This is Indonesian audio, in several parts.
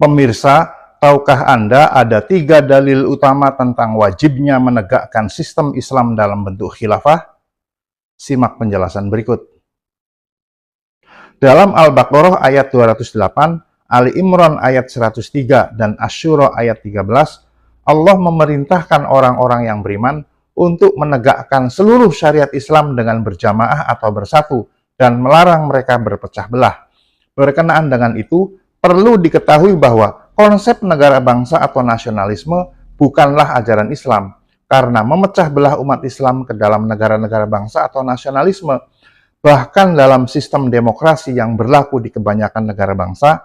Pemirsa, tahukah Anda ada 3 dalil utama tentang wajibnya menegakkan sistem Islam dalam bentuk khilafah? Simak penjelasan berikut. Dalam Al-Baqarah ayat 208, Ali Imran ayat 103, dan Asy-Syura ayat 13, Allah memerintahkan orang-orang yang beriman untuk menegakkan seluruh syariat Islam dengan berjamaah atau bersatu dan melarang mereka berpecah belah. Berkenaan dengan itu, perlu diketahui bahwa konsep negara bangsa atau nasionalisme bukanlah ajaran Islam, karena memecah belah umat Islam ke dalam negara-negara bangsa atau nasionalisme, bahkan dalam sistem demokrasi yang berlaku di kebanyakan negara bangsa,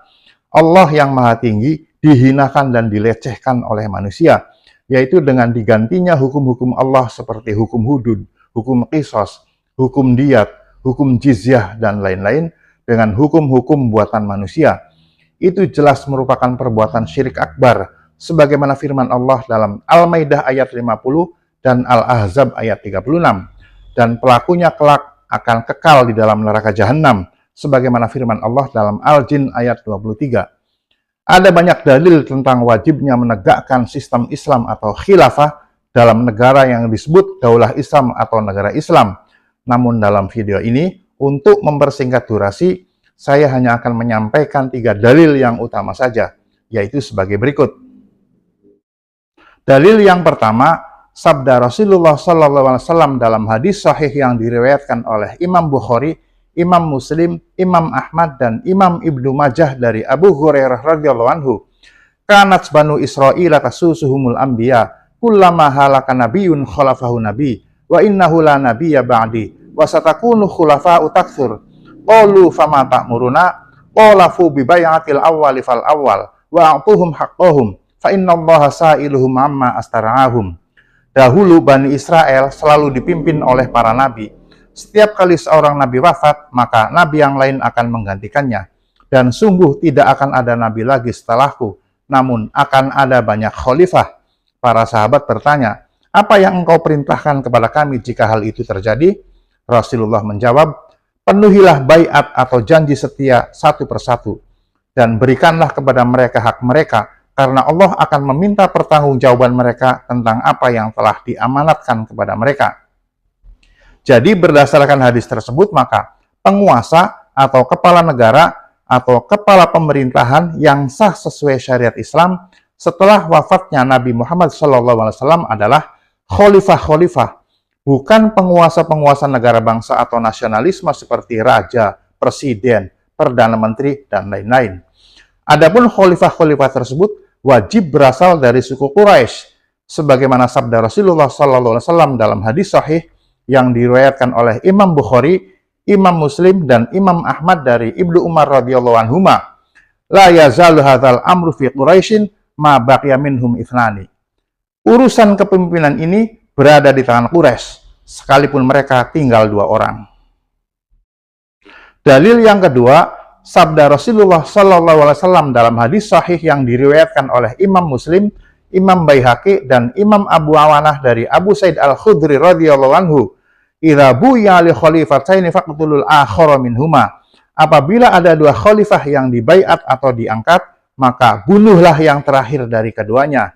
Allah yang Maha Tinggi dihinakan dan dilecehkan oleh manusia, yaitu dengan digantinya hukum-hukum Allah seperti hukum hudud, hukum qisas, hukum diyat, hukum jizyah, dan lain-lain dengan hukum-hukum buatan manusia. Itu jelas merupakan perbuatan syirik akbar, sebagaimana firman Allah dalam Al-Maidah ayat 50 dan Al-Ahzab ayat 36, dan pelakunya kelak akan kekal di dalam neraka jahanam, sebagaimana firman Allah dalam Al-Jin ayat 23. Ada banyak dalil tentang wajibnya menegakkan sistem Islam atau khilafah dalam negara yang disebut Daulah Islam atau negara Islam. Namun dalam video ini, untuk mempersingkat durasi, saya hanya akan menyampaikan 3 dalil yang utama saja, yaitu sebagai berikut. Dalil yang pertama, sabda Rasulullah SAW dalam hadis sahih yang diriwayatkan oleh Imam Bukhari, Imam Muslim, Imam Ahmad, dan Imam Ibnu Majah dari Abu Hurairah radhiyallahu anhu. Kanat banu Israil tasusuhumul anbiya, kullama halaka nabiyyun khalafahu nabi, wa innahu la nabiyya ba'di, wa satakunu khulafa'u taktsur. Qalu fama ta'muruna? Qala fu bi bai'atil awwali fal awwal, wa a'tuhum haqqahum, fa innallaha sa'iluhum amma astara'ahum. Dahulu Bani Israel selalu dipimpin oleh para nabi. Setiap kali seorang nabi wafat, maka nabi yang lain akan menggantikannya. Dan sungguh tidak akan ada nabi lagi setelahku, namun akan ada banyak khalifah. Para sahabat bertanya, apa yang engkau perintahkan kepada kami jika hal itu terjadi? Rasulullah menjawab, penuhilah baiat atau janji setia satu persatu, dan berikanlah kepada mereka hak mereka, karena Allah akan meminta pertanggungjawaban mereka tentang apa yang telah diamanatkan kepada mereka. Jadi berdasarkan hadis tersebut, maka penguasa atau kepala negara atau kepala pemerintahan yang sah sesuai syariat Islam setelah wafatnya Nabi Muhammad SAW adalah khalifah-khalifah, bukan penguasa-penguasa negara bangsa atau nasionalisme seperti raja, presiden, perdana menteri, dan lain-lain. Adapun khalifah-khalifah tersebut wajib berasal dari suku Quraisy, sebagaimana sabda Rasulullah SAW dalam hadis sahih yang diriwayatkan oleh Imam Bukhari, Imam Muslim, dan Imam Ahmad dari Ibnu Umar radhiyallahu anhuma. La yazalu hadzal amru fi Quraisyin ma baqiya minhum ithnani. Urusan kepemimpinan ini berada di tangan Quraisy, sekalipun mereka tinggal 2 orang. Dalil yang kedua, sabda Rasulullah SAW dalam hadis sahih yang diriwayatkan oleh Imam Muslim, Imam Baihaqi, dan Imam Abu Awanah dari Abu Sa'id Al-Khudri radhiyallahu anhu. Idza buya li khalifataini faqtulul akhara minhuma. Apabila ada 2 khalifah yang dibaiat atau diangkat, maka bunuhlah yang terakhir dari keduanya.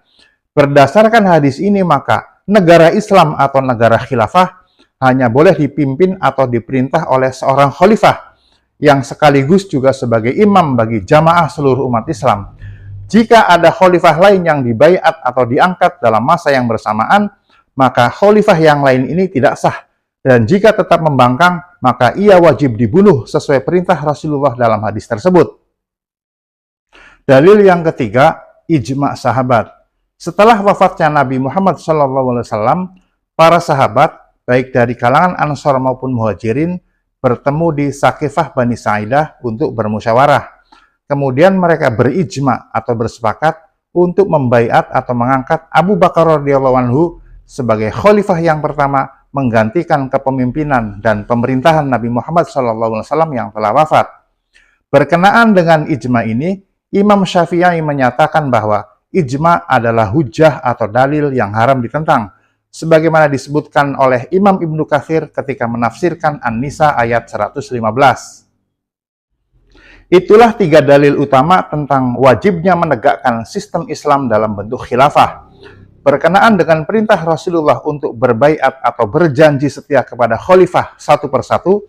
Berdasarkan hadis ini, maka negara Islam atau negara khilafah hanya boleh dipimpin atau diperintah oleh seorang khalifah yang sekaligus juga sebagai imam bagi jamaah seluruh umat Islam. Jika ada khalifah lain yang dibaiat atau diangkat dalam masa yang bersamaan, maka khalifah yang lain ini tidak sah. Dan jika tetap membangkang, maka ia wajib dibunuh sesuai perintah Rasulullah dalam hadis tersebut. Dalil yang ketiga, ijma' sahabat. Setelah wafatnya Nabi Muhammad SAW, para sahabat, baik dari kalangan Ansor maupun Muhajirin, bertemu di Saqifah Bani Sa'idah untuk bermusyawarah. Kemudian mereka berijma' atau bersepakat untuk membaiat atau mengangkat Abu Bakar radhiyallahu anhu sebagai khalifah yang pertama, menggantikan kepemimpinan dan pemerintahan Nabi Muhammad SAW yang telah wafat. Berkenaan dengan ijma ini, Imam Syafi'i menyatakan bahwa ijma adalah hujjah atau dalil yang haram ditentang, sebagaimana disebutkan oleh Imam Ibnu Katsir ketika menafsirkan An-Nisa ayat 115. Itulah 3 dalil utama tentang wajibnya menegakkan sistem Islam dalam bentuk khilafah. Berkenaan dengan perintah Rasulullah untuk berbaiat atau berjanji setia kepada khalifah satu persatu,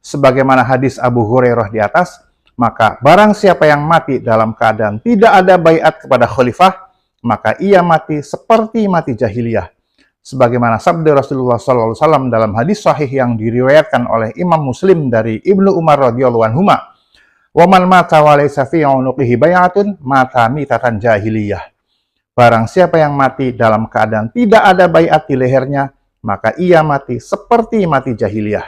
sebagaimana hadis Abu Hurairah di atas, maka barang siapa yang mati dalam keadaan tidak ada baiat kepada khalifah, maka ia mati seperti mati jahiliyah. Sebagaimana sabda Rasulullah SAW dalam hadis sahih yang diriwayatkan oleh Imam Muslim dari Ibnu Umar radhiyallahu anhuma, "Wa man mata wa laysa fi 'unuqihi bai'atun mata mitatan jahiliyah." Barang siapa yang mati dalam keadaan tidak ada baiat di lehernya, maka ia mati seperti mati jahiliyah.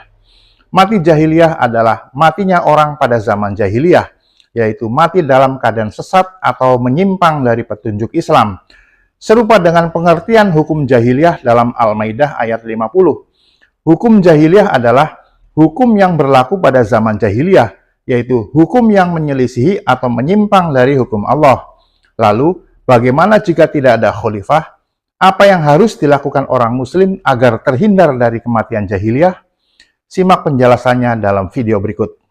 Mati jahiliyah adalah matinya orang pada zaman jahiliyah, yaitu mati dalam keadaan sesat atau menyimpang dari petunjuk Islam. Serupa dengan pengertian hukum jahiliyah dalam Al-Maidah ayat 50. Hukum jahiliyah adalah hukum yang berlaku pada zaman jahiliyah, yaitu hukum yang menyelisihi atau menyimpang dari hukum Allah. Lalu, bagaimana jika tidak ada khalifah? Apa yang harus dilakukan orang muslim agar terhindar dari kematian jahiliyah? Simak penjelasannya dalam video berikut.